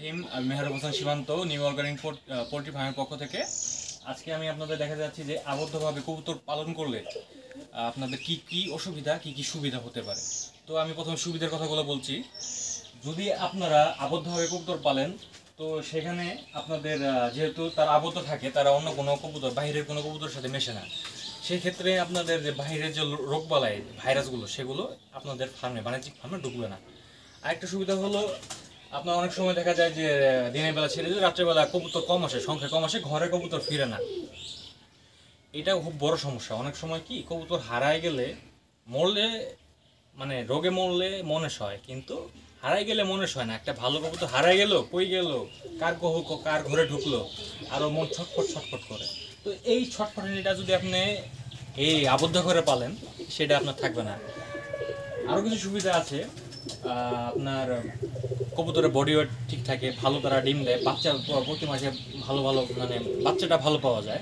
রহিম আমি মেহরাব হোসেন সীমান্ত new organic poultry ফার্মের পক্ষ থেকে আজকে আমি আপনাদের দেখা যাচ্ছি যে আবদ্ধভাবে কবুতর পালন করলে আপনাদের কি কি অসুবিধা কি কি সুবিধা হতে পারে। তো আমি প্রথমে সুবিধার কথাগুলো বলছি। যদি আপনারা আবদ্ধভাবে কবুতর পালেন তো সেখানে আপনাদের যেহেতু তারা আবদ্ধ থাকে, তারা অন্য কোনো কবুতর বাইরের কোনো কবুতরের সাথে মেশে না, সেই ক্ষেত্রে আপনাদের যে বাইরের যে রোগবালাই ভাইরাসগুলো সেগুলো আপনাদের ফার্মে বাণিজ্যিক ফার্মে ঢুকবে না। আরেকটা সুবিধা হলো আপনার অনেক সময় দেখা যায় যে দিনের বেলা ছেড়ে দিয়ে রাত্রেবেলা কবুতর কম আসে, সংখ্যা কম আসে, ঘরে কবুতর ফিরে না। এটা খুব বড় সমস্যা। অনেক সময় কি কবুতর হারায় গেলে মরলে মানে রোগে মরলে মনে হয়, কিন্তু হারাই গেলে মনে হয় না। একটা ভালো কবুতর হারাই গেল, কই গেল, কার ঘরে ঢুকলো, আরও মন ছটফট ছটফট করে। তো এই ছটফটানিটা যদি আপনি এই আবদ্ধ করে পালেন সেটা আপনার থাকবে না। আরও কিছু সুবিধা আছে। আপনার কবুতরের বডি ওয়েট ঠিক থাকে, ভালো তারা ডিম দেয়, বাচ্চা প্রতি মাসে ভালো ভালো মানে বাচ্চাটা ভালো পাওয়া যায়।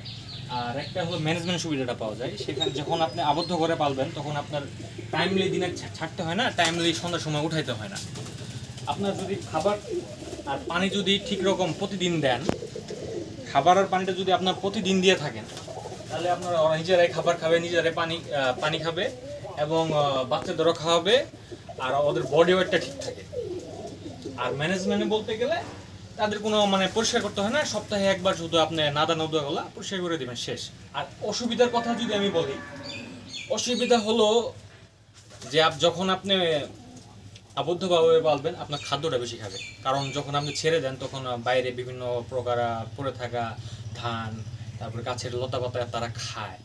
আর একটা হলো ম্যানেজমেন্ট সুবিধাটা পাওয়া যায়। সেখানে যখন আপনি আবদ্ধ করে পালবেন তখন আপনার টাইমলি দিনে ছাড়তে হয় না, টাইমলি সন্ধ্যার সময় উঠাইতে হয় না। আপনার যদি খাবার আর পানি যদি ঠিক রকম প্রতিদিন দেন, খাবার আর পানিটা যদি আপনার প্রতিদিন দিয়ে থাকেন, তাহলে আপনারা ওরা নিজেরাই খাবার খাবে, নিজেরাই পানি খাবে এবং বাচ্চাদেরও খাওয়াবে, আর ওদের বডি ওয়েটটা ঠিক থাকে। আর ম্যানেজমেন্টে বলতে গেলে তাদের কোনো মানে পরিষ্কার করতে হয় না, সপ্তাহে একবার শুধু আপনি নাদা নদুয়াগুলা পরিষ্কার করে দেবেন, শেষ। আর অসুবিধার কথা যদি আমি বলি, অসুবিধা হলো যে যখন আপনি আবদ্ধভাবে পালবেন আপনার খাদ্যটা বেশি খাবে। কারণ যখন আপনি ছেড়ে দেন তখন বাইরে বিভিন্ন প্রকার পড়ে থাকা ধান, তারপরে গাছের লতা পাতা তারা খায়।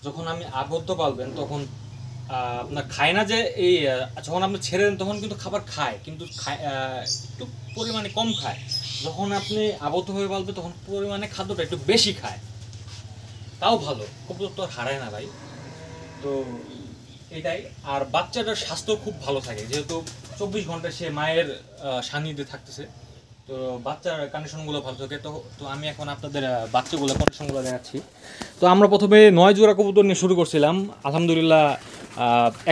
যখন আপনি আবদ্ধ পালবেন তখন আপনার খায় না, যে এই যখন আপনি ছেড়ে দেন তখন কিন্তু খাবার খায়, কিন্তু একটু পরিমাণে কম খায়। যখন আপনি আবদ্ধ হয়ে পালবেন তখন পরিমাণে খাদ্যটা একটু বেশি খায়, তাও ভালো। কবুতর তো আর হারায় না ভাই। তো এটাই। আর বাচ্চাটার স্বাস্থ্য খুব ভালো থাকে, যেহেতু 24 ঘন্টা সে মায়ের সান্নিধ্যে থাকতেছে, তো বাচ্চার কন্ডিশনগুলো ভালো থাকে। তো আমি এখন আপনাদের বাচ্চাগুলো কন্ডিশনগুলো দেখাচ্ছি। তো আমরা প্রথমে 9 জোড়া কবুতর নিয়ে শুরু করছিলাম। আলহামদুলিল্লাহ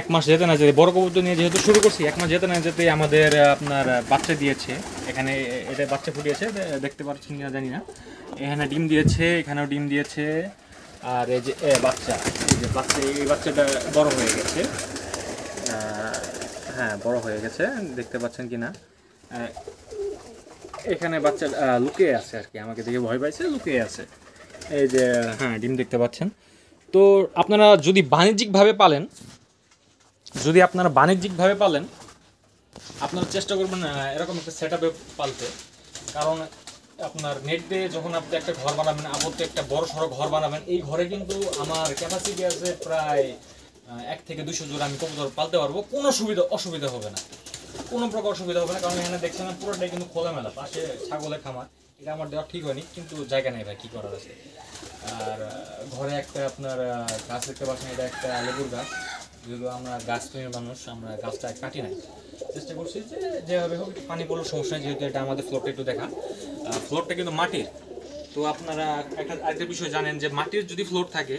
1 মাস যেতে না যেতে, বড় কবুতর নিয়ে যেহেতু শুরু করছি, 1 মাস যেতে না যেতে আমাদের আপনার বাচ্চা দিয়েছে। এখানে এটা বাচ্চা ফুটিয়েছে, দেখতে পাচ্ছেন কিনা জানি না। এখানে ডিম দিয়েছে, এখানেও ডিম দিয়েছে। আর এই যে বাচ্চা, এই বাচ্চাটা বড় হয়ে গেছে। হ্যাঁ, বড় হয়ে গেছে, দেখতে পাচ্ছেন কিনা। এখানে বাচ্চা লুকিয়ে আছে আর কি, আমাকে দেখে ভয় পাইছে, লুকিয়ে আছে। এই যে হ্যাঁ, ডিম দেখতে পাচ্ছেন। তো আপনারা যদি বাণিজ্যিকভাবে পালেন, আপনারা চেষ্টা করবেন এরকম একটা সেট আপে পালতে। কারণ আপনার নেট দিয়ে যখন আপনি একটা ঘর বানাবেন, আবদ্ধ একটা বড় সড়ো ঘর বানাবেন, এই ঘরে কিন্তু আমার ক্যাপাসিটি আছে প্রায় 1 থেকে 200 জোড়া আমি কবুতর পালতে পারবো। কোনো অসুবিধা হবে না, কোনো প্রকার অসুবিধা হবে না। কারণ এখানে দেখছেন না পুরোটাই কিন্তু খোলামেলা, পাশে ছাগলের খামার। এটা আমার দেওয়া ঠিক হয়নি, কিন্তু জায়গা নেই ভাই, কী করার আছে। আর ঘরে একটা আপনার গাছ দেখতে পাচ্ছেন, এটা একটা লেবুর গাছ। যেহেতু আমরা গাছ প্রেমী মানুষ, আমরা গাছটা কাটি নাই, চেষ্টা করছি যে যেভাবে হোক একটু পানি পড়লে সমস্যা নেই। যেহেতু এটা আমাদের ফ্লোরটা একটু দেখা, ফ্লোরটা কিন্তু মাটির। তো আপনারা আরেকটা বিষয় জানেন যে মাটির যদি ফ্লোর থাকে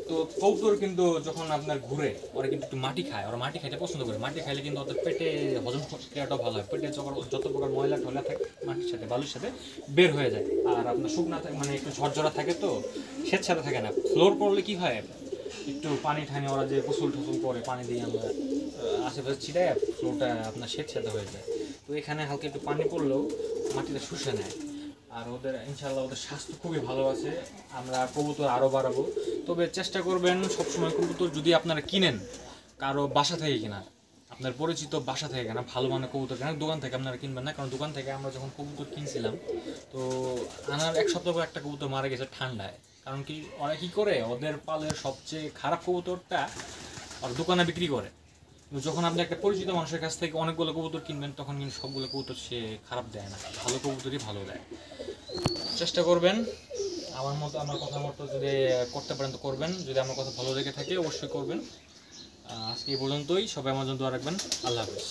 তো কবুতর কিন্তু যখন আপনার ঘুরে ওরা কিন্তু একটু মাটি খায়, ওরা মাটি খাইতে পছন্দ করে। মাটি খাইলে কিন্তু ওদের পেটে হজম ক্রিয়াটাও ভালো হয়, পেটে যত প্রকার ময়লা টয়লা থাকে মাটির সাথে বালুর সাথে বের হয়ে যায়। আর আপনার শুকনা থাকে মানে একটু ঝরঝরা থাকে, তো স্বেচ্ছাতে থাকে না। ফ্লোর করলে কি হয়, একটু পানি ঠানি ওরা যে গোসল টোসল করে পানি দিয়ে আমরা আশেপাশে ছিটাই, ফ্লোরটা আপনার স্বেচ্ছাতে হয়ে যায়। তো এখানে হালকা একটু পানি পড়লেও মাটিটা শুষে নেয়। আর ওদের ইনশাল্লাহ ওদের স্বাস্থ্য খুবই ভালো আছে। আমরা কবুতর আরও বাড়াবো। তবে চেষ্টা করবেন সবসময় কবুতর যদি আপনারা কিনেন কারো বাসা থেকে কেনার, আপনার পরিচিত বাসা থেকে কেনা, ভালো মানের কবুতর কেনার। দোকান থেকে আপনারা কিনবেন না, কারণ দোকান থেকে আমরা যখন কবুতর কিনছিলাম তো আনার 1 সপ্তাহ পর একটা কবুতর মারা গেছে ঠান্ডায়। কারণ কি, ওরা কী করে, ওদের পালের সবচেয়ে খারাপ কবুতরটা ওরা দোকানে বিক্রি করে। যখন আপনি একটা পরিচিত মানুষের কাছ থেকে অনেকগুলো কবুতর কিনবেন তখন কিন্তু সবগুলো কবুতর সে খারাপ দেয় না, ভালো কবুতরই ভালো দেয়। চেষ্টা করবেন আমার কথা মতো যদি করতে পারেন তো করবেন, যদি আমার কথা ভালো লেগে থাকে অবশ্যই করবেন। আজকে এই পর্যন্তই, সবাই আমার জন্য দোয়া রাখবেন। আল্লাহ হাফেজ।